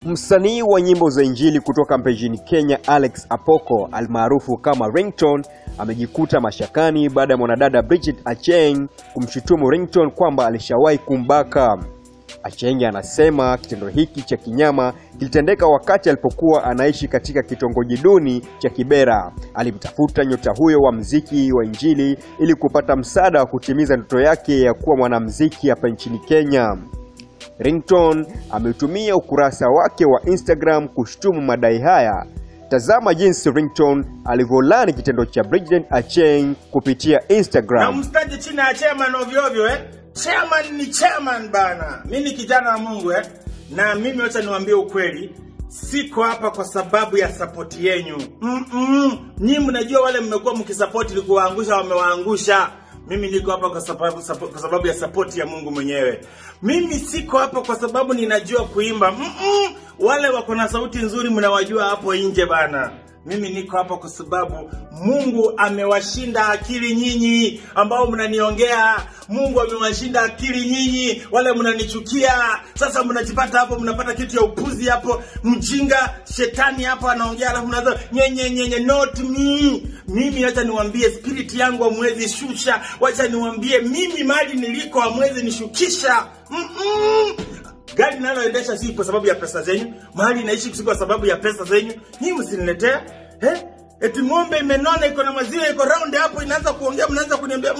Msanii wa nyimbo za Injili kutoka Mpejini Kenya, Alex Apoko almaarufu kama Ringtone, amejikuta mashakani baada ya mwanadada Bridget Acheng kumshutumu Ringtone kwamba alishawahi kumbaka. Acheng anasema kitendo hiki cha kinyama kilitendeka wakati alipokuwa anaishi katika kitongoji duni cha Kibera. Alimtafuta nyota huyo wa muziki wa Injili ili kupata msaada wa kutimiza ndoto yake ya kuwa mwanamuziki hapa nchini Kenya. Ringtone ameutumia ukurasa wake wa Instagram kushtumu madai haya. Tazama jinsi Ringtone alivyolani kitendo cha Bridget Acheng kupitia Instagram. Na mstaje chini ya chairman ovyo Chairman ni chairman bana. Mimi ni kijana wa Mungu na mimi wacha niwaambie ukweli. Siko hapa kwa sababu ya support yenu. Nyinyi mnajua wale mmekuwa mkisupport ili kuwaangusha wamewaangusha. Mimi niko hapa kwa sababu ya support ya Mungu mwenyewe. Mimi siko hapa kwa sababu ninajua kuimba. Wale wako na sauti nzuri mnawajua hapo nje bana. Mimi niko hapa kwa sababu Mungu amewashinda akili nyinyi ambao mnaniongea. Mungu amewashinda akili nyinyi wale mnanichukia. Sasa mnajipata hapo, mnapata kitu ya upuzi hapo, mjinga shetani hapo anaongea alafu mnaanza nyenye not me. Mimi acha niwaambie spirit yangu hamwezi shusha. Wacha niwaambie mimi mali niliko hamwezi nishukisha. Gari naloendesha si kwa sababu ya pesa zenyu, mahali naishi si kwa sababu ya pesa zenyu. Nyinyi msiniletea eti ng'ombe imenona iko na maziwa iko round hapo inaanza kuongea, mnaanza kuniambia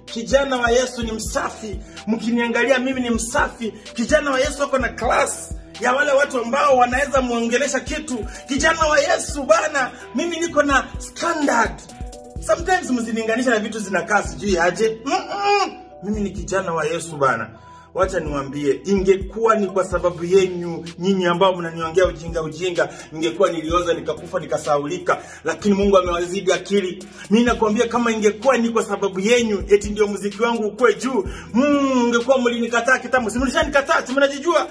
kijana wa Yesu ni msafi. Mkiniangalia mimi ni msafi. Kijana wa Yesu ako na class ya wale watu ambao wanaweza muongelesha kitu. Kijana wa Yesu bana, mimi niko na standard. Sometimes msilinganisha na vitu zinakaa sijui aje. Mimi ni kijana wa Yesu bana. Wacha niwaambie, ingekuwa ni kwa sababu yenu nyinyi ambao mnaniongea ujinga, ingekuwa nilioza nikakufa nikasaulika, lakini Mungu amewazidi akili. Mimi nakwambia kama ingekuwa ni kwa sababu yenu eti ndio muziki wangu ukue juu, ingekuwa mlinikataa kitambo. Si mlishanikataa, si mnajijua?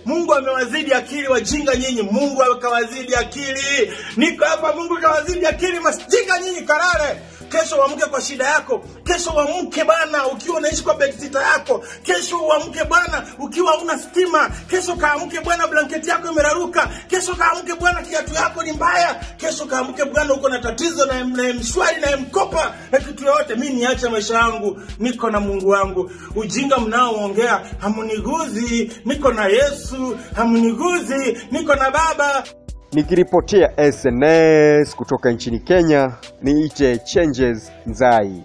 Mungu amewazidi akili wajinga nyinyi. Mungu akawazidi akili. Niko hapa, Mungu kawazidi akili masjinga nyinyi karare. Kesho uamke kwa shida yako. Kesho uamke bana ukiwa unaishi kwa bedsitter yako. Kesho uamke bwana ukiwa una stima. Kesho kaamke bwana blanketi yako imeraruka. Kesho kaamke bwana kiatu yako ni mbaya. Kesho kaamke bwana uko na tatizo na mshwari na mkopa na kitu yote. Mimi niache maisha yangu, niko na Mungu wangu. Ujinga mnaoongea hamuniguzi. Niko na Yesu, hamuniguzi. Niko na Baba. Nikiripotia SNS kutoka nchini Kenya, niite Changes Nzai.